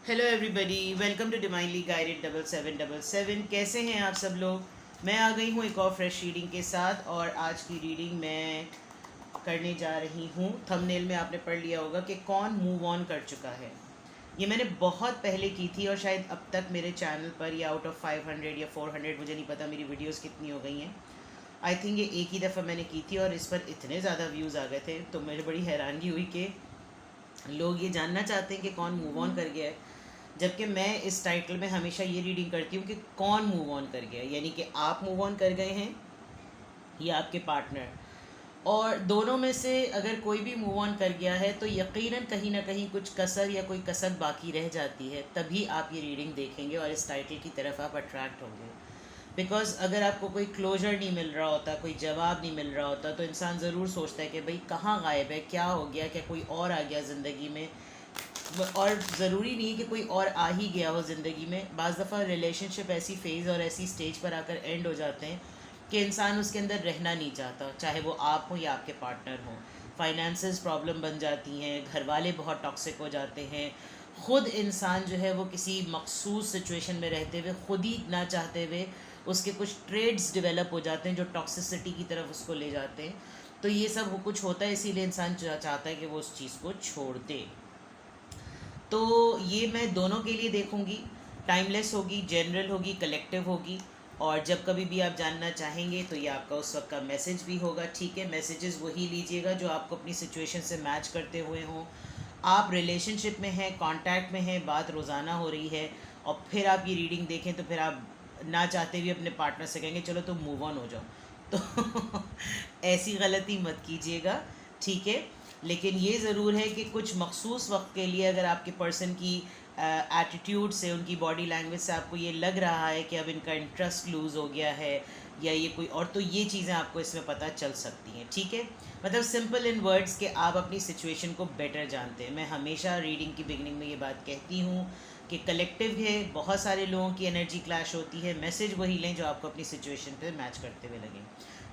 Hello everybody, welcome to divinely guided 7777। कैसे हैं आप सब लोग। मैं आ गई हूँ एक और फ्रेश रीडिंग के साथ। और आज की रीडिंग मैं करने जा रही हूँ, थंबनेल में आपने पढ़ लिया होगा कि कौन मूव ऑन कर चुका है। ये मैंने बहुत पहले की थी और शायद अब तक मेरे चैनल पर या आउट ऑफ 500 या 400, मुझे नहीं पता मेरी वीडियोस कितनी हो गई हैं। आई थिंक ये एक ही दफ़ा मैंने की थी और इस पर इतने ज़्यादा व्यूज़ आ गए थे, तो मुझे बड़ी हैरानगी हुई कि लोग ये जानना चाहते हैं कि कौन मूव ऑन कर गया है। जबकि मैं इस टाइटल में हमेशा ये रीडिंग करती हूँ कि कौन मूव ऑन कर गया, यानी कि आप मूव ऑन कर गए हैं या आपके पार्टनर। और दोनों में से अगर कोई भी मूव ऑन कर गया है तो यकीनन कहीं ना कहीं कुछ कसर या कोई कसक बाकी रह जाती है, तभी आप ये रीडिंग देखेंगे और इस टाइटल की तरफ आप अट्रैक्ट होंगे। बिकॉज़ अगर आपको कोई क्लोजर नहीं मिल रहा होता, कोई जवाब नहीं मिल रहा होता, तो इंसान ज़रूर सोचता है कि भाई कहाँ गायब है, क्या हो गया, क्या कोई और आ गया ज़िंदगी में। और ज़रूरी नहीं है कि कोई और आ ही गया हो ज़िंदगी में। बाज़ दफ़ा रिलेशनशिप ऐसी फेज़ और ऐसी स्टेज पर आकर एंड हो जाते हैं कि इंसान उसके अंदर रहना नहीं चाहता, चाहे वो आप हो या आपके पार्टनर हो। फाइनेंसेस प्रॉब्लम बन जाती हैं, घर वाले बहुत टॉक्सिक हो जाते हैं, ख़ुद इंसान जो है वो किसी मखसूस सिचुएशन में रहते हुए ख़ुद ही ना चाहते हुए उसके कुछ ट्रेड्स डेवलप हो जाते हैं जो टॉक्सिसिटी की तरफ उसको ले जाते हैं। तो ये सब कुछ होता है, इसीलिए इंसान चाहता है कि वो उस चीज़ को छोड़ दे। तो ये मैं दोनों के लिए देखूंगी। टाइमलेस होगी, जनरल होगी, कलेक्टिव होगी। और जब कभी भी आप जानना चाहेंगे तो ये आपका उस वक्त का मैसेज भी होगा। ठीक है, मैसेजेस वही लीजिएगा जो आपको अपनी सिचुएशन से मैच करते हुए हों। आप रिलेशनशिप में हैं, कांटेक्ट में हैं, बात रोज़ाना हो रही है और फिर आप ये रीडिंग देखें तो फिर आप ना चाहते हुए अपने पार्टनर से कहेंगे चलो तुम मूव ऑन हो जाओ। तो ऐसी गलती मत कीजिएगा, ठीक है। लेकिन ये ज़रूर है कि कुछ मखसूस वक्त के लिए अगर आपके पर्सन की एटीट्यूड से, उनकी बॉडी लैंग्वेज से आपको ये लग रहा है कि अब इनका इंटरेस्ट लूज़ हो गया है या ये कोई और, तो ये चीज़ें आपको इसमें पता चल सकती हैं, ठीक है। मतलब सिंपल इन वर्ड्स कि आप अपनी सिचुएशन को बेटर जानते हैं। मैं हमेशा रीडिंग की बिगनिंग में ये बात कहती हूँ कि कलेक्टिव है, बहुत सारे लोगों की एनर्जी क्लैश होती है, मैसेज वही लें जो आपको अपनी सिचुएशन पे मैच करते हुए लगें।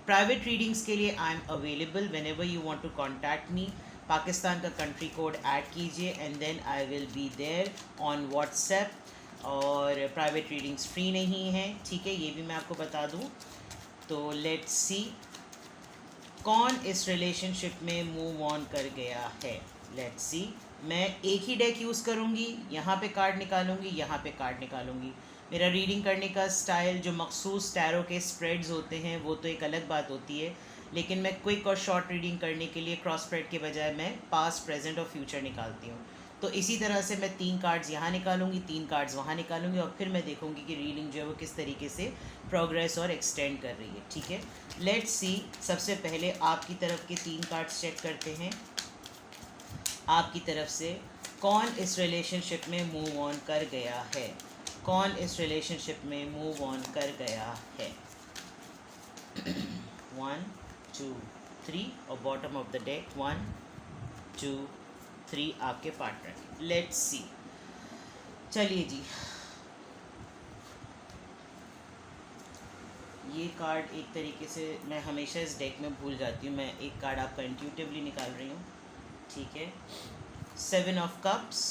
प्राइवेट रीडिंग्स के लिए I am available whenever you want to contact me. Pakistan का कंट्री कोड ऐड कीजिए and then I will be there on WhatsApp. और प्राइवेट रीडिंग्स फ्री नहीं है, ठीक है, ये भी मैं आपको बता दूं। तो लेट्स सी कौन इस रिलेशनशिप में मूव ऑन कर गया है। Let's see. मैं एक ही डेक यूज़ करूँगी, यहाँ पे कार्ड निकालूंगी, यहाँ पे कार्ड निकालूंगी। मेरा रीडिंग करने का स्टाइल जो मखसूस टैरो के स्प्रेड्स होते हैं वो तो एक अलग बात होती है, लेकिन मैं क्विक और शॉर्ट रीडिंग करने के लिए क्रॉस स्प्रेड के बजाय मैं पास्ट, प्रेजेंट और फ्यूचर निकालती हूँ। तो इसी तरह से मैं 3 कार्ड्स यहाँ निकालूंगी, 3 कार्ड्स वहाँ निकालूंगी और फिर मैं देखूंगी कि रीडिंग जो है वो किस तरीके से प्रोग्रेस और एक्सटेंड कर रही है, ठीक है। Let's see. सबसे पहले आपकी तरफ के 3 कार्ड्स चेक करते हैं। आपकी तरफ से कौन इस रिलेशनशिप में मूव ऑन कर गया है, कौन इस रिलेशनशिप में मूव ऑन कर गया है। 1 2 3 और बॉटम ऑफ द डेक 1 2 3 आपके पार्टनर। Let's see. चलिए जी, ये कार्ड एक तरीके से मैं हमेशा इस डेक में भूल जाती हूँ। मैं एक कार्ड आपका इंट्यूटिवली निकाल रही हूँ, ठीक है। 7 of cups,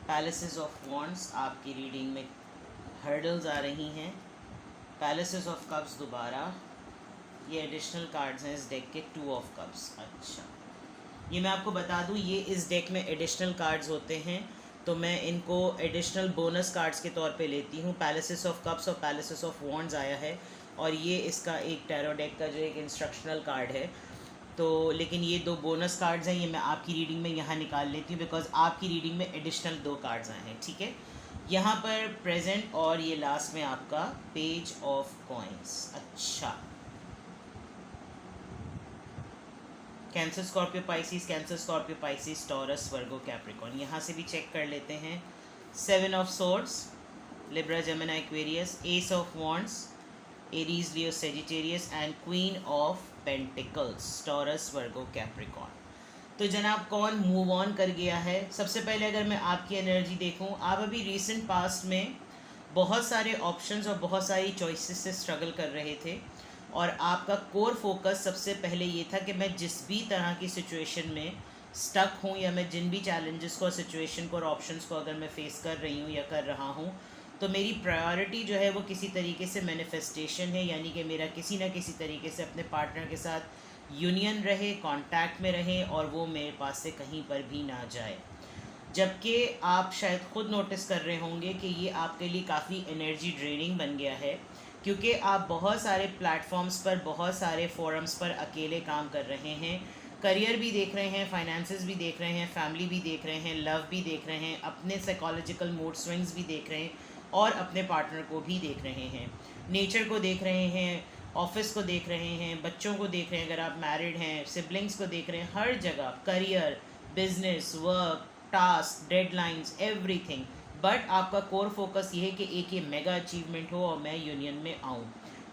palaces of wands आपकी रीडिंग में हर्डल्स आ रही हैं। पैलेसेस ऑफ कप्स दोबारा, ये एडिशनल कार्ड्स हैं इस डेक के। 2 ऑफ कप्स। अच्छा, ये मैं आपको बता दूँ, ये इस डेक में एडिशनल कार्ड्स होते हैं तो मैं इनको एडिशनल बोनस कार्ड्स के तौर पे लेती हूँ। पैलेसेस ऑफ कप्स और पैलेसेस ऑफ वॉन्ड्स आया है और ये इसका एक टैरो डेक का जो एक इंस्ट्रक्शनल कार्ड है। तो लेकिन ये 2 बोनस कार्ड्स हैं, ये मैं आपकी रीडिंग में यहाँ निकाल लेती हूँ बिकॉज आपकी रीडिंग में एडिशनल 2 कार्ड्स आए हैं, ठीक है। यहाँ पर प्रेजेंट और ये लास्ट में आपका पेज ऑफ कॉइन्स। अच्छा, Cancer, Scorpio, Pisces, Cancer, Scorpio, Pisces, Taurus, Virgo, Capricorn. यहाँ से भी चेक कर लेते हैं। 7 of swords, Libra, Gemini, Aquarius, ace of wands, Aries, Leo, Sagittarius and queen of pentacles, Taurus, Virgo, Capricorn. तो जनाब कौन मूव ऑन कर गया है। सबसे पहले अगर मैं आपकी एनर्जी देखूं, आप अभी रीसेंट पास्ट में बहुत सारे ऑप्शंस और बहुत सारी चॉइसेस से स्ट्रगल कर रहे थे और आपका कोर फोकस सबसे पहले ये था कि मैं जिस भी तरह की सिचुएशन में स्टक हूँ या मैं जिन भी चैलेंजेस को, सिचुएशन को और ऑप्शंस को अगर मैं फेस कर रही हूँ या कर रहा हूँ, तो मेरी प्रायोरिटी जो है वो किसी तरीके से मैनिफेस्टेशन है, यानी कि मेरा किसी ना किसी तरीके से अपने पार्टनर के साथ यूनियन रहे, कांटेक्ट में रहे और वो मेरे पास से कहीं पर भी ना जाए। जबकि आप शायद खुद नोटिस कर रहे होंगे कि ये आपके लिए काफ़ी एनर्जी ड्रेनिंग बन गया है, क्योंकि आप बहुत सारे प्लेटफॉर्म्स पर, बहुत सारे फोरम्स पर अकेले काम कर रहे हैं। करियर भी देख रहे हैं, फाइनेंसेस भी देख रहे हैं, फैमिली भी देख रहे हैं, लव भी देख रहे हैं, अपने साइकोलॉजिकल मूड स्विंग्स भी देख रहे हैं और अपने पार्टनर को भी देख रहे हैं, नेचर को देख रहे हैं, ऑफिस को देख रहे हैं, बच्चों को देख रहे हैं, अगर आप मैरिड हैं सिबलिंग्स को देख रहे हैं, हर जगह career, business, work, task, deadlines, everything. But आपका कोर फोकस ये है कि एक ये मेगा अचीवमेंट हो और मैं यूनियन में आऊँ।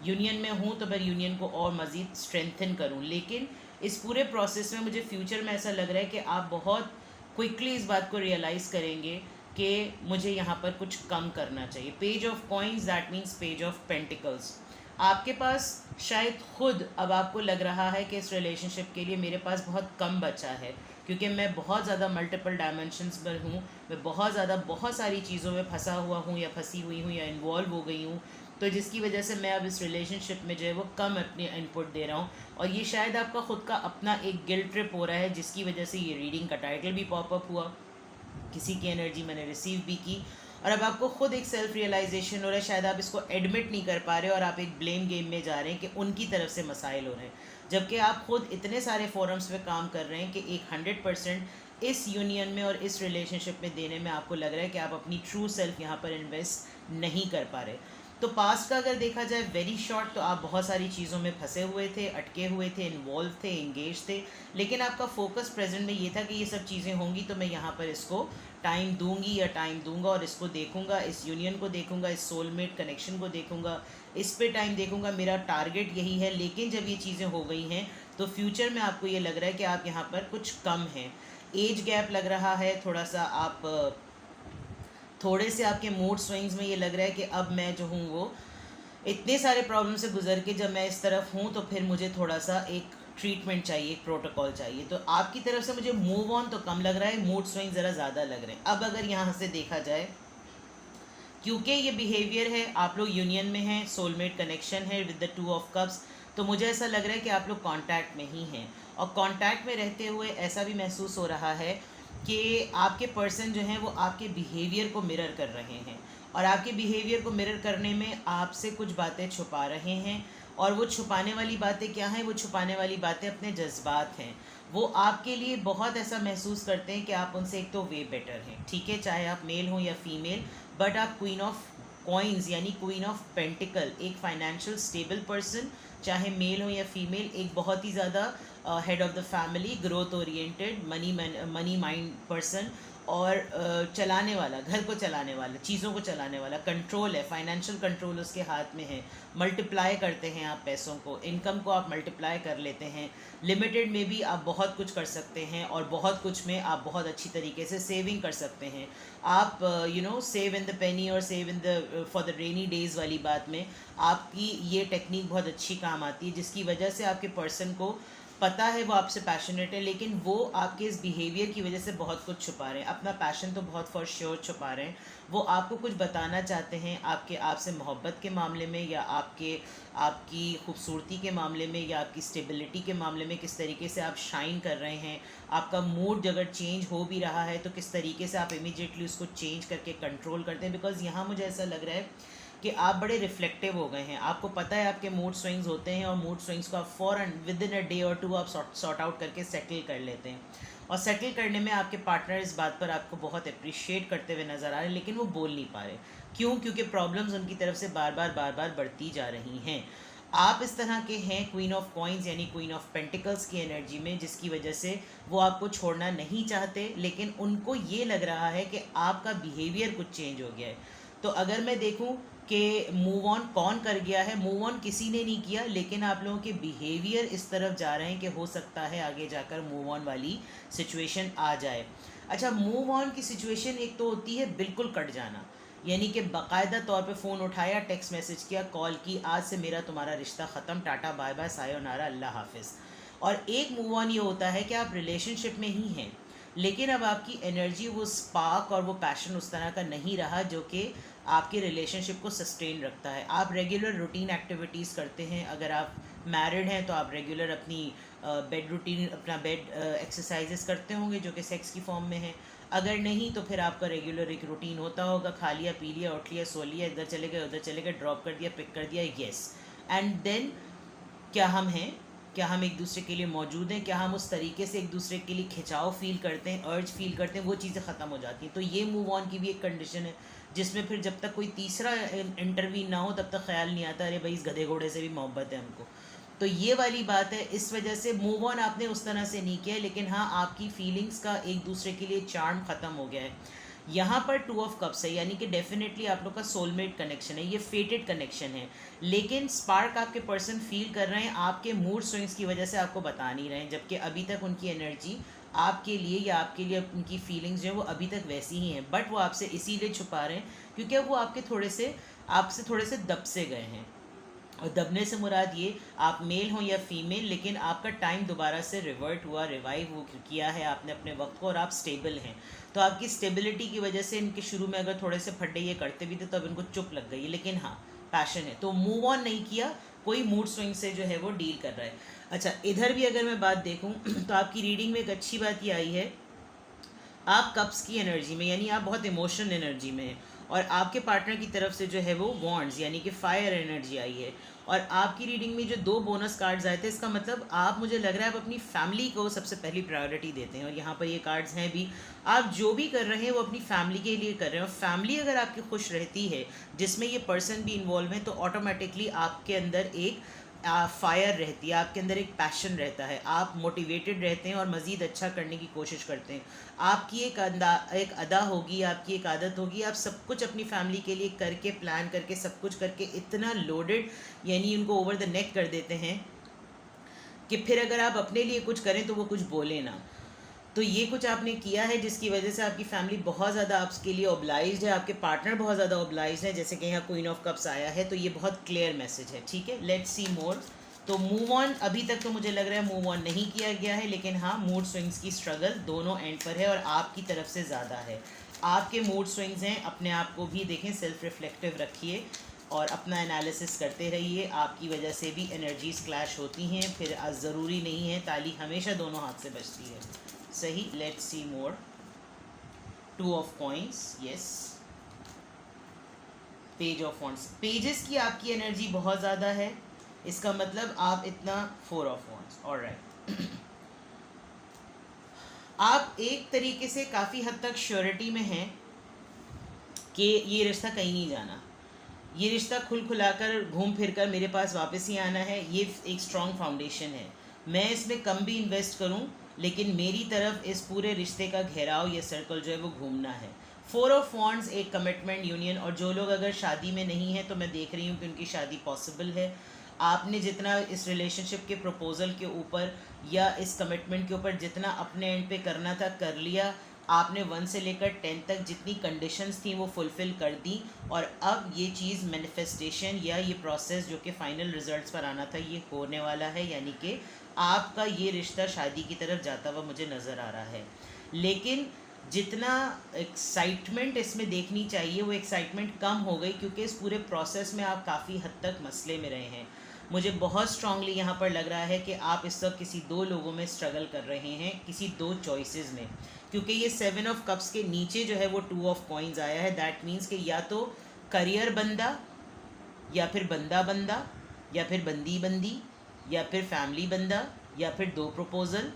यूनियन में हूँ तो मैं यूनियन को और मज़ीद स्ट्रेंथन करूँ। लेकिन इस पूरे प्रोसेस में मुझे फ्यूचर में ऐसा लग रहा है कि आप बहुत क्विकली इस बात को रियलाइज़ करेंगे कि मुझे यहाँ पर कुछ कम करना चाहिए। Page of coins, that means page of pentacles. आपके पास शायद खुद अब आपको लग रहा है कि इस रिलेशनशिप के लिए मेरे पास बहुत कम बचा है, क्योंकि मैं बहुत ज़्यादा मल्टीपल डायमेंशंस पर हूँ, मैं बहुत ज़्यादा बहुत सारी चीज़ों में फंसा हुआ हूँ या फंसी हुई हूँ या इन्वॉल्व हो गई हूँ, तो जिसकी वजह से मैं अब इस रिलेशनशिप में जो है वो कम अपनी इनपुट दे रहा हूँ। और ये शायद आपका ख़ुद का अपना एक गिल्ट ट्रिप हो रहा है, जिसकी वजह से ये रीडिंग का टाइटल भी पॉपअप हुआ, किसी की एनर्जी मैंने रिसीव भी की, और अब आपको खुद एक सेल्फ रियलाइजेशन हो रहा है, शायद आप इसको एडमिट नहीं कर पा रहे और आप एक ब्लेम गेम में जा रहे हैं कि उनकी तरफ से मसाइल हो रहे हैं, जबकि आप खुद इतने सारे फोरम्स पे काम कर रहे हैं कि एक 100% इस यूनियन में और इस रिलेशनशिप में देने में आपको लग रहा है कि आप अपनी ट्रू सेल्फ यहाँ पर इन्वेस्ट नहीं कर पा रहे। तो पास्ट का अगर देखा जाए वेरी शॉर्ट, तो आप बहुत सारी चीज़ों में फंसे हुए थे, अटके हुए थे, इन्वॉल्व थे, इंगेज थे, लेकिन आपका फोकस प्रेजेंट में ये था कि ये सब चीज़ें होंगी तो मैं यहाँ पर इसको टाइम दूंगी या टाइम दूंगा और इसको देखूंगा, इस यूनियन को देखूंगा, इस सोलमेट कनेक्शन को देखूंगा, इस पे टाइम देखूंगा, मेरा टारगेट यही है। लेकिन जब ये चीज़ें हो गई हैं तो फ्यूचर में आपको ये लग रहा है कि आप यहाँ पर कुछ कम हैं, एज गैप लग रहा है थोड़ा सा, आप थोड़े से आपके मूड स्विंग्स में ये लग रहा है कि अब मैं जो हूँ वो इतने सारे प्रॉब्लम से गुजर के जब मैं इस तरफ हूँ तो फिर मुझे थोड़ा सा एक ट्रीटमेंट चाहिए, एक प्रोटोकॉल चाहिए। तो आपकी तरफ से मुझे मूव ऑन तो कम लग रहा है, मूड स्विंग ज़रा ज़्यादा लग रहे हैं। अब अगर यहाँ से देखा जाए, क्योंकि ये बिहेवियर है, आप लोग यूनियन में हैं, सोलमेट कनेक्शन है विद द 2 ऑफ कप्स, तो मुझे ऐसा लग रहा है कि आप लोग कांटेक्ट में ही हैं। और कांटेक्ट में रहते हुए ऐसा भी महसूस हो रहा है कि आपके पर्सन जो हैं वो आपके बिहेवियर को मिरर कर रहे हैं, और आपके बिहेवियर को मिरर करने में आपसे कुछ बातें छुपा रहे हैं। और वो छुपाने वाली बातें क्या हैं? वो छुपाने वाली बातें अपने जज्बात हैं। वो आपके लिए बहुत ऐसा महसूस करते हैं कि आप उनसे एक तो वे बेटर हैं, ठीक है, चाहे आप मेल हो या फीमेल, बट आप क्वीन ऑफ कॉइन्स यानी क्वीन ऑफ पेंटिकल, एक फाइनेंशियल स्टेबल पर्सन, चाहे मेल हो या फीमेल, एक बहुत ही ज़्यादा head of the family, growth oriented, money mind person, और चलाने वाला, घर को चलाने वाला, चीज़ों को चलाने वाला, कंट्रोल है, फाइनेंशियल कंट्रोल उसके हाथ में है, मल्टीप्लाई करते हैं आप पैसों को, इनकम को आप मल्टीप्लाई कर लेते हैं, लिमिटेड में भी आप बहुत कुछ कर सकते हैं और बहुत कुछ में आप बहुत अच्छी तरीके से सेविंग कर सकते हैं। आप सेव इन द पेनी और save in the for the rainy days वाली बात में आपकी ये टेक्निक बहुत अच्छी काम आती है, जिसकी वजह से आपके पर्सन को पता है वो आपसे पैशनेट है, लेकिन वो आपके इस बिहेवियर की वजह से बहुत कुछ छुपा रहे हैं। अपना पैशन तो बहुत फॉर श्योर छुपा रहे हैं, वो आपको कुछ बताना चाहते हैं, आपसे मोहब्बत के मामले में, या आपकी खूबसूरती के मामले में, या आपकी स्टेबिलिटी के मामले में, किस तरीके से आप शाइन कर रहे हैं। आपका मूड अगर चेंज हो भी रहा है तो किस तरीके से आप इमीडिएटली उसको चेंज करके कंट्रोल करते हैं। बिकॉज़ यहाँ मुझे ऐसा लग रहा है कि आप बड़े रिफ्लेक्टिव हो गए हैं, आपको पता है आपके मूड स्विंग्स होते हैं, और मूड स्विंग्स को आप फ़ौरन विद इन अ डे और 2 आप सॉर्ट आउट करके सेटल कर लेते हैं। और सेटल करने में आपके पार्टनर इस बात पर आपको बहुत अप्रिशिएट करते हुए नज़र आ रहे हैं, लेकिन वो बोल नहीं पा रहे। क्यों? क्योंकि प्रॉब्लम्स उनकी तरफ से बार बार बढ़ती जा रही हैं। आप इस तरह के हैं क्वीन ऑफ कॉइन्स यानी क्वीन ऑफ पेंटिकल्स की एनर्जी में, जिसकी वजह से वो आपको छोड़ना नहीं चाहते, लेकिन उनको ये लग रहा है कि आपका बिहेवियर कुछ चेंज हो गया है। तो अगर मैं देखूं कि मूव ऑन कौन कर गया है, मूव ऑन किसी ने नहीं किया, लेकिन आप लोगों के बिहेवियर इस तरफ जा रहे हैं कि हो सकता है आगे जाकर मूव ऑन वाली सिचुएशन आ जाए। अच्छा, मूव ऑन की सिचुएशन एक तो होती है बिल्कुल कट जाना, यानी कि बाकायदा तौर पे फ़ोन उठाया, टेक्स्ट मैसेज किया, कॉल की, आज से मेरा तुम्हारा रिश्ता ख़त्म, टाटा बाय बाय, सायोनारा, अल्लाह हाफिज़। और एक मूव ऑन ये होता है कि आप रिलेशनशिप में ही हैं, लेकिन अब आपकी एनर्जी, वो स्पार्क और वो पैशन उस तरह का नहीं रहा जो कि आपके रिलेशनशिप को सस्टेन रखता है। आप रेगुलर रूटीन एक्टिविटीज़ करते हैं, अगर आप मैरिड हैं तो आप रेगुलर अपनी बेड रूटीन, अपना बेड एक्सरसाइजेस करते होंगे जो कि सेक्स की फॉर्म में है। अगर नहीं तो फिर आपका रेगुलर एक रूटीन होता होगा, खा लिया, पी लिया, उठ लिया, सो लिया, इधर चले गए, उधर चले गए, ड्रॉप कर दिया, पिक कर दिया, येस। एंड देन क्या हम हैं, क्या हम एक दूसरे के लिए मौजूद हैं, क्या हम उस तरीके से एक दूसरे के लिए खिंचाव फील करते हैं, अर्ज फील करते हैं, वो चीज़ें ख़त्म हो जाती हैं। तो ये मूव ऑन की भी एक कंडीशन है जिसमें फिर जब तक कोई तीसरा इंटरवीन ना हो तब तक ख्याल नहीं आता अरे भाई इस गधे घोड़े से भी मोहब्बत है हमको। तो ये वाली बात है, इस वजह से मूव ऑन आपने उस तरह से नहीं किया है, लेकिन हाँ आपकी फीलिंग्स का एक दूसरे के लिए चार्म ख़त्म हो गया है। यहाँ पर 2 ऑफ कप्स है, यानी कि डेफिनेटली आप लोग का सोलमेट कनेक्शन है, ये फेटेड कनेक्शन है, लेकिन स्पार्क आपके पर्सन फील कर रहे हैं, आपके मूड स्विंग्स की वजह से आपको बता नहीं रहे हैं, जबकि अभी तक उनकी एनर्जी आपके लिए या आपके लिए उनकी फीलिंग्स जो है वो अभी तक वैसी ही हैं, बट वो आपसे इसीलिए छुपा रहे हैं क्योंकि अब वो आपसे थोड़े से दब से गए हैं। और दबने से मुराद ये, आप मेल हों या फीमेल, लेकिन आपका टाइम दोबारा से रिवर्ट हुआ, रिवाइव हो किया है आपने अपने वक्त को, और आप स्टेबल हैं। तो आपकी स्टेबिलिटी की वजह से इनके शुरू में अगर थोड़े से फड्डे ये करते भी थे तो अब इनको चुप लग गई है, लेकिन हाँ पैशन है, तो मूव ऑन नहीं किया, कोई मूड स्विंग से जो है वो डील कर रहा है। अच्छा, इधर भी अगर मैं बात देखूँ तो आपकी रीडिंग में एक अच्छी बात ये आई है, आप कप्स की एनर्जी में, यानी आप बहुत इमोशनल एनर्जी में हैं, और आपके पार्टनर की तरफ से जो है वो वॉन्ड्स यानी कि फायर एनर्जी आई है। और आपकी रीडिंग में जो 2 बोनस कार्ड्स आए थे, इसका मतलब आप, मुझे लग रहा है आप अपनी फैमिली को सबसे पहली प्रायोरिटी देते हैं, और यहाँ पर ये कार्ड्स हैं भी, आप जो भी कर रहे हैं वो अपनी फैमिली के लिए कर रहे हैं, और फैमिली अगर आपकी खुश रहती है जिसमें ये पर्सन भी इन्वॉल्व है तो ऑटोमेटिकली आपके अंदर एक फायर रहती है, आपके अंदर एक पैशन रहता है, आप मोटिवेटेड रहते हैं और मज़ीद अच्छा करने की कोशिश करते हैं। आपकी एक अदा होगी, आपकी एक आदत होगी, आप सब कुछ अपनी फैमिली के लिए करके, प्लान करके, सब कुछ करके इतना लोडेड, यानी उनको ओवर द नेक कर देते हैं कि फिर अगर आप अपने लिए कुछ करें तो वो कुछ बोले ना। तो ये कुछ आपने किया है जिसकी वजह से आपकी फैमिली बहुत ज़्यादा आपके लिए ओब्लाइज्ड है, आपके पार्टनर बहुत ज़्यादा ओब्लाइज्ड है, जैसे कि यहाँ क्वीन ऑफ कप्स आया है, तो ये बहुत क्लियर मैसेज है। ठीक है, लेट्स सी मोर। तो मूव ऑन अभी तक तो मुझे लग रहा है मूव ऑन नहीं किया गया है, लेकिन हाँ मूड स्विंग्स की स्ट्रगल दोनों एंड पर है और आपकी तरफ से ज़्यादा है। आपके मूड स्विंग्स हैं, अपने आप को भी देखें, सेल्फ रिफ्लेक्टिव रखिए और अपना एनालिसिस करते रहिए। आपकी वजह से भी एनर्जीज क्लैश होती हैं, फिर ज़रूरी नहीं है, ताली हमेशा दोनों हाथ से बजती है। सही, let's see more. 2 of coins, yes. Page of wands, pages की आपकी एनर्जी बहुत ज़्यादा है, इसका मतलब आप इतना 4 ऑफ वॉन्ड्स, ऑलराइट। आप एक तरीके से काफ़ी हद तक श्योरिटी में हैं कि ये रिश्ता कहीं नहीं जाना, ये रिश्ता खुल खुलाकर घूम फिर कर मेरे पास वापस ही आना है, ये एक स्ट्रॉन्ग फाउंडेशन है। मैं इसमें कम भी इन्वेस्ट करूं, लेकिन मेरी तरफ इस पूरे रिश्ते का घेराव, ये सर्कल जो है वो घूमना है। 4 ऑफ वॉन्ड्स एक कमिटमेंट, यूनियन, और जो लोग अगर शादी में नहीं हैं तो मैं देख रही हूँ कि उनकी शादी पॉसिबल है। आपने जितना इस रिलेशनशिप के प्रपोज़ल के ऊपर या इस कमिटमेंट के ऊपर जितना अपने एंड पे करना था कर लिया। आपने 1 से लेकर 10 तक जितनी कंडीशंस थी वो फुलफ़िल कर दी, और अब ये चीज़ मैनिफेस्टेशन या ये प्रोसेस जो कि फ़ाइनल रिजल्ट्स पर आना था ये होने वाला है, यानी कि आपका ये रिश्ता शादी की तरफ जाता हुआ मुझे नज़र आ रहा है। लेकिन जितना एक्साइटमेंट इसमें देखनी चाहिए वो एक्साइटमेंट कम हो गई, क्योंकि इस पूरे प्रोसेस में आप काफ़ी हद तक मसले में रहे हैं। मुझे बहुत स्ट्रांगली यहाँ पर लग रहा है कि आप इस वक्त किसी 2 लोगों में स्ट्रगल कर रहे हैं, किसी 2 चॉइसेस में, क्योंकि ये 7 ऑफ कप्स के नीचे जो है वो 2 ऑफ कॉइंस आया है। दैट मीन्स कि या तो करियर बंदा, या फिर बंदा बंदा, या फिर बंदी बंदी, या फिर फैमिली बंदा, या फिर 2 proposal,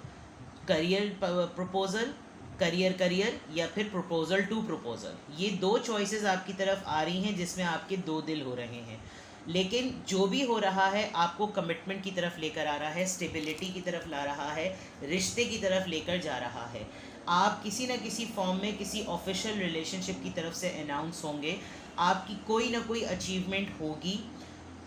career proposal, career career, या फिर प्रपोज़ल टू प्रपोज़ल। ये 2 चॉइसेस आपकी तरफ आ रही हैं जिसमें आपके 2 दिल हो रहे हैं। लेकिन जो भी हो रहा है आपको कमिटमेंट की तरफ लेकर आ रहा है, स्टेबिलिटी की तरफ ला रहा है, रिश्ते की तरफ लेकर जा रहा है। आप किसी न किसी फॉर्म में किसी ऑफिशियल रिलेशनशिप की तरफ से अनाउंस होंगे, आपकी कोई ना कोई अचीवमेंट होगी।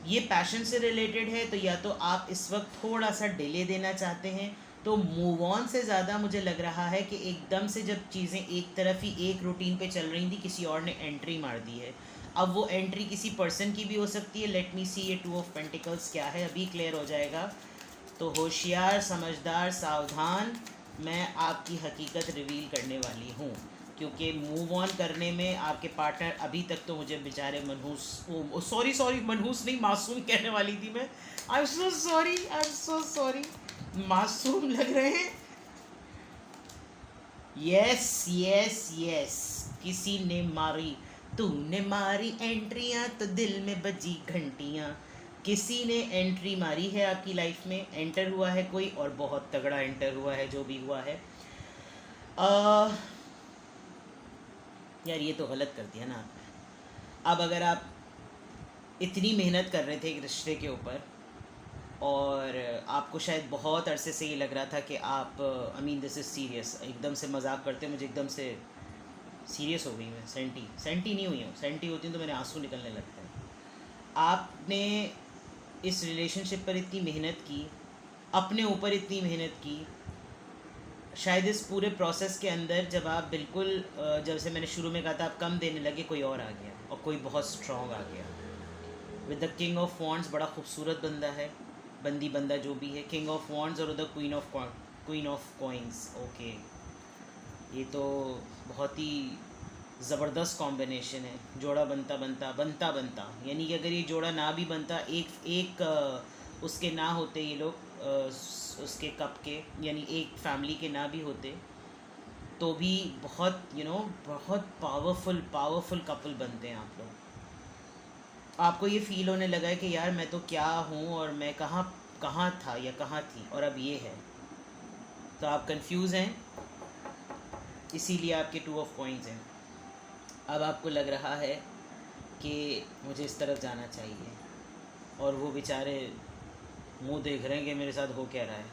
ये पैशन से रिलेटेड है, तो या तो आप इस वक्त थोड़ा सा डिले देना चाहते हैं, तो मूव ऑन से ज़्यादा मुझे लग रहा है कि एकदम से जब चीज़ें एक तरफ ही एक रूटीन पे चल रही थी, किसी और ने एंट्री मार दी है। अब वो एंट्री किसी पर्सन की भी हो सकती है। लेट मी सी, ये 2 ऑफ पेंटिकल्स क्या है, अभी क्लियर हो जाएगा। तो होशियार, समझदार, सावधान, मैं आपकी हकीकत रिवील करने वाली हूँ, क्योंकि मूव ऑन करने में आपके पार्टनर अभी तक तो मुझे बेचारे मनहूस, सॉरी मनहूस नहीं, मासूम कहने वाली थी मैं। आई एम सो सॉरी, मासूम लग रहे हैं। यस यस यस, किसी ने मारी, तूने मारी एंट्रियां तो दिल में बजी घंटियां। किसी ने एंट्री मारी है आपकी लाइफ में, एंटर हुआ है कोई, और बहुत तगड़ा एंटर हुआ है जो भी हुआ है। यार ये तो गलत कर दिया ना। अब अगर आप इतनी मेहनत कर रहे थे एक रिश्ते के ऊपर, और आपको शायद बहुत अरसे से ये लग रहा था कि आप, I mean this is serious, एकदम से मजाक करते मुझे एकदम से सीरियस हो गई मैं, सेंटी नहीं हुई हूँ, सेंटी होती हूँ तो मेरे आंसू निकलने लगते हैं। आपने इस रिलेशनशिप पर इतनी मेहनत की, अपने ऊपर इतनी मेहनत की, शायद इस पूरे प्रोसेस के अंदर जब आप बिल्कुल, जब से मैंने शुरू में कहा था आप कम देने लगे, कोई और आ गया और कोई बहुत स्ट्रॉन्ग आ गया with the king of wands. बड़ा खूबसूरत बंदा है, बंदा जो भी है, किंग ऑफ वॉन्ड्स और the queen of coins. Okay, ये तो बहुत ही ज़बरदस्त कॉम्बिनेशन है। जोड़ा बनता, यानी कि अगर ये जोड़ा ना भी बनता, एक उसके ना होते ये लोग, उसके कप के, यानी एक फैमिली के ना भी होते, तो भी बहुत बहुत पावरफुल कपल बनते हैं आप लोग। आपको ये फील होने लगा है कि यार मैं तो क्या हूँ, और मैं कहाँ था या कहाँ थी, और अब ये है। तो आप कंफ्यूज हैं, इसीलिए आपके 2 ऑफ कॉइंस हैं। अब आपको लग रहा है कि मुझे इस तरफ जाना चाहिए, और वो बेचारे मुंह देख रहे हैं कि मेरे साथ हो क्या रहा है।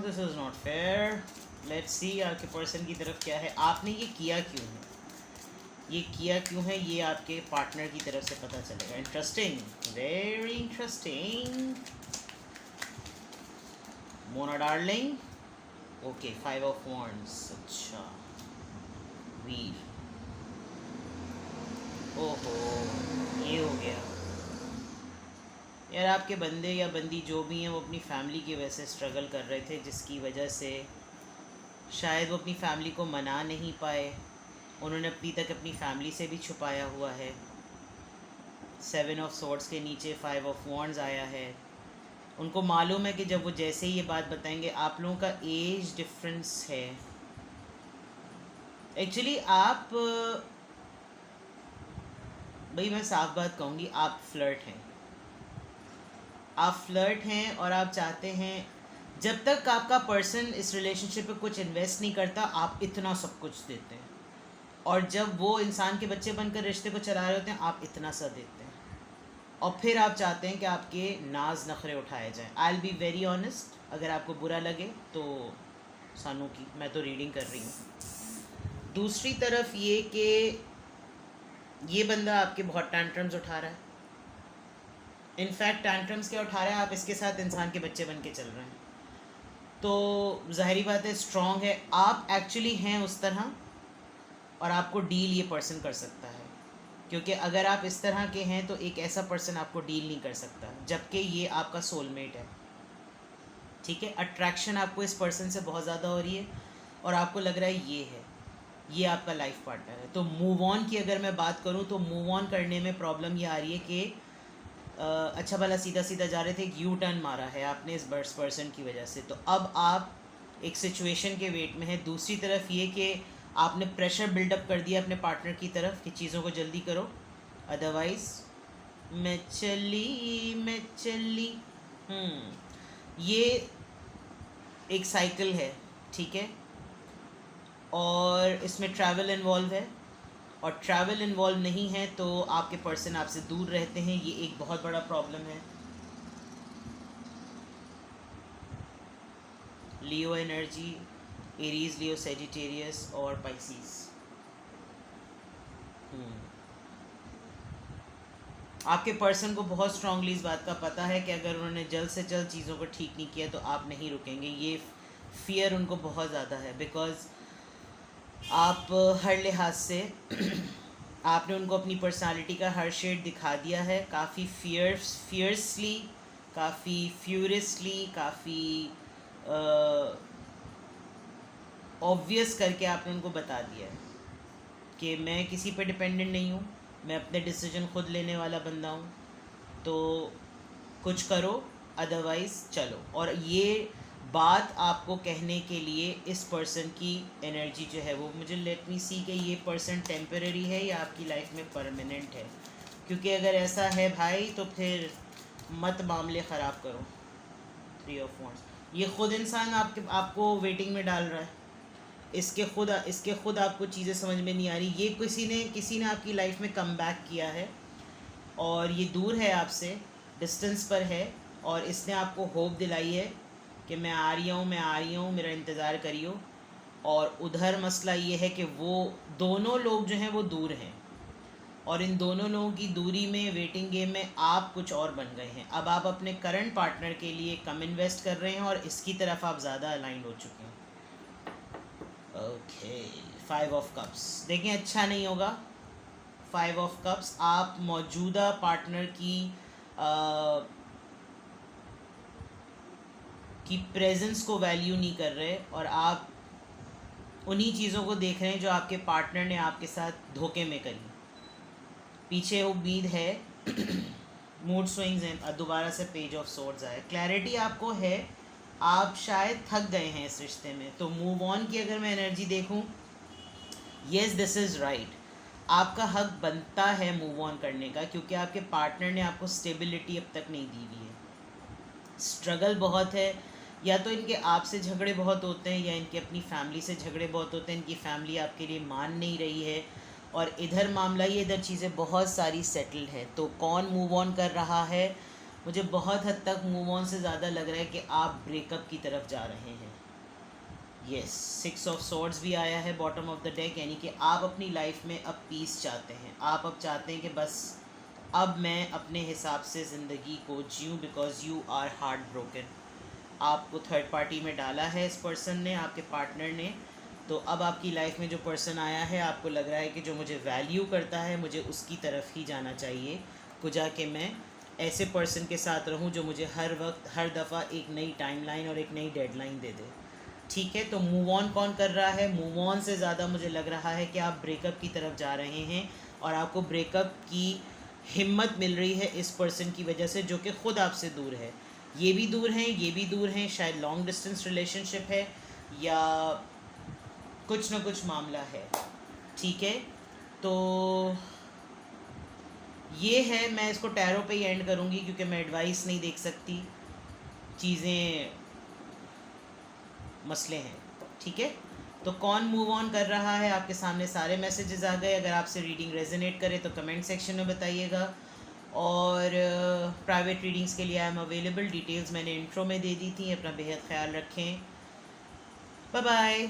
This is not fair. Let's see आपके पर्सन की तरफ क्या है। आपने ये किया क्यों है, ये आपके पार्टनर की तरफ से पता चलेगा। Interesting, very interesting Mona darling. Okay, 5 of wands. अच्छा, वीर, ओहो, ये हो गया। यार आपके बंदे या बंदी जो भी हैं, वो अपनी फैमिली की वजह से स्ट्रगल कर रहे थे, जिसकी वजह से शायद वो अपनी फैमिली को मना नहीं पाए। उन्होंने अभी तक अपनी फैमिली से भी छुपाया हुआ है। 7 ऑफ सोर्ड्स के नीचे 5 ऑफ वॉन्ड्स आया है। उनको मालूम है कि जब वो जैसे ही ये बात बताएंगे, आप लोगों का एज डिफरेंस है। एक्चुअली आप, भाई मैं साफ बात कहूँगी, आप फ्लर्ट हैं और आप चाहते हैं, जब तक आपका पर्सन इस रिलेशनशिप पे कुछ इन्वेस्ट नहीं करता, आप इतना सब कुछ देते हैं, और जब वो इंसान के बच्चे बनकर रिश्ते को चला रहे होते हैं, आप इतना सा देते हैं, और फिर आप चाहते हैं कि आपके नाज नखरे उठाए जाएं। आई विल बी वेरी ऑनेस्ट, अगर आपको बुरा लगे तो सानू की, मैं तो रीडिंग कर रही हूँ। दूसरी तरफ ये कि ये बंदा आपके बहुत टैंट्रम्स उठा रहा है। इनफैक्ट टैंट्रम्स क्या उठा रहा है, आप इसके साथ इंसान के बच्चे बन के चल रहे हैं, तो ज़ाहिरी बात है स्ट्रॉन्ग है। आप एक्चुअली हैं उस तरह, और आपको डील ये पर्सन कर सकता है, क्योंकि अगर आप इस तरह के हैं तो एक ऐसा पर्सन आपको डील नहीं कर सकता, जबकि ये आपका सोलमेट है। ठीक है, अट्रैक्शन आपको इस पर्सन से बहुत ज़्यादा हो रही है, और आपको लग रहा है ये आपका लाइफ पार्टनर है। तो मूव ऑन की अगर मैं बात करूं, तो मूव ऑन करने में प्रॉब्लम ये आ रही है कि अच्छा भला सीधा जा रहे थे, एक यू टर्न मारा है आपने इस पर्सन की वजह से, तो अब आप एक सिचुएशन के वेट में है। दूसरी तरफ ये कि आपने प्रेशर बिल्डअप कर दिया अपने पार्टनर की तरफ कि चीज़ों को जल्दी करो, अदरवाइज़ मैं चली। ये एक साइकिल है, ठीक है, और इसमें ट्रैवल इन्वॉल्व है, और ट्रैवल इन्वॉल्व नहीं है तो आपके पर्सन आपसे दूर रहते हैं। ये एक बहुत बड़ा प्रॉब्लम है। लियो एनर्जी, एरीज, लियो, सेजिटेरियस और पाइसिस। आपके पर्सन को बहुत स्ट्रांगली इस बात का पता है कि अगर उन्होंने जल्द से जल्द चीज़ों को ठीक नहीं किया तो आप नहीं रुकेंगे। ये फियर उनको बहुत ज़्यादा है, बिकॉज़ आप हर लिहाज से आपने उनको अपनी पर्सनालिटी का हर शेड दिखा दिया है, काफ़ी फियर्सली, काफ़ी फ्यूरियसली, काफ़ी ऑब्वियस करके आपने उनको बता दिया है कि मैं किसी पे डिपेंडेंट नहीं हूँ, मैं अपने डिसीजन खुद लेने वाला बंदा हूँ, तो कुछ करो, अदरवाइज़ चलो। और ये बात आपको कहने के लिए इस पर्सन की एनर्जी जो है वो, मुझे लेट मी सी कि ये पर्सन टेम्पररी है या आपकी लाइफ में परमानेंट है, क्योंकि अगर ऐसा है भाई तो फिर मत मामले ख़राब करो। 3 ऑफ वांड्स, ये ख़ुद इंसान आपको वेटिंग में डाल रहा है, इसके खुद आपको चीज़ें समझ में नहीं आ रही। ये किसी ने आपकी लाइफ में कम बैक किया है और ये दूर है आपसे, डिस्टेंस पर है, और इसने आपको होप दिलाई है कि मैं आ रही हूँ, मेरा इंतज़ार करियो। और उधर मसला ये है कि वो दोनों लोग जो हैं वो दूर हैं, और इन दोनों लोगों की दूरी में, वेटिंग गेम में आप कुछ और बन गए हैं। अब आप अपने करंट पार्टनर के लिए कम इन्वेस्ट कर रहे हैं और इसकी तरफ आप ज़्यादा अलाइंड हो चुके हैं। ओके, 5 ऑफ कप्स, देखें अच्छा नहीं होगा। 5 ऑफ कप्स, आप मौजूदा पार्टनर की प्रेजेंस को वैल्यू नहीं कर रहे, और आप उन्हीं चीज़ों को देख रहे हैं जो आपके पार्टनर ने आपके साथ धोखे में करी। पीछे उम्मीद है मूड स्विंग्स हैं, दोबारा से पेज ऑफ सोर्ड्स आए। क्लैरिटी आपको है, आप शायद थक गए हैं इस रिश्ते में, तो मूव ऑन की अगर मैं एनर्जी देखूं, येस दिस इज़ राइट, आपका हक बनता है मूव ऑन करने का, क्योंकि आपके पार्टनर ने आपको स्टेबिलिटी अब तक नहीं दी हुई है। स्ट्रगल बहुत है, या तो इनके आपसे झगड़े बहुत होते हैं, या इनके अपनी फैमिली से झगड़े बहुत होते हैं, इनकी फैमिली आपके लिए मान नहीं रही है, और इधर मामला ये, इधर चीज़ें बहुत सारी सेटल्ड है। तो कौन मूव ऑन कर रहा है? मुझे बहुत हद तक मूव ऑन से ज़्यादा लग रहा है कि आप ब्रेकअप की तरफ जा रहे हैं। यस, 6 ऑफ सोर्ड्स भी आया है बॉटम ऑफ द डेक, यानी कि आप अपनी लाइफ में अब पीस चाहते हैं। आप अब चाहते हैं कि बस अब मैं अपने हिसाब से ज़िंदगी को जीऊँ, because you are heart broken. आपको थर्ड पार्टी में डाला है इस पर्सन ने, आपके पार्टनर ने, तो अब आपकी लाइफ में जो पर्सन आया है, आपको लग रहा है कि जो मुझे वैल्यू करता है, मुझे उसकी तरफ ही जाना चाहिए, कुजा कि मैं ऐसे पर्सन के साथ रहूं जो मुझे हर वक्त, हर दफ़ा एक नई टाइमलाइन और एक नई डेडलाइन दे दे। ठीक है, तो मूव ऑन कौन कर रहा है? मूव ऑन से ज़्यादा मुझे लग रहा है कि आप ब्रेकअप की तरफ जा रहे हैं, और आपको ब्रेकअप की हिम्मत मिल रही है इस पर्सन की वजह से, जो कि ख़ुद आपसे दूर है। ये भी दूर हैं, ये भी दूर हैं, शायद लॉन्ग डिस्टेंस रिलेशनशिप है, या कुछ ना कुछ मामला है। ठीक है, तो ये है, मैं इसको टैरो पे ही एंड करूँगी, क्योंकि मैं एडवाइस नहीं देख सकती, चीज़ें मसले हैं। ठीक है, तो कौन मूव ऑन कर रहा है? आपके सामने सारे मैसेजेस आ गए। अगर आपसे रीडिंग रेजोनेट करे तो कमेंट सेक्शन में बताइएगा, और प्राइवेट रीडिंग्स के लिए आई एम अवेलेबल। डिटेल्स मैंने इंट्रो में दे दी थी। अपना बेहद ख्याल रखें। Bye bye.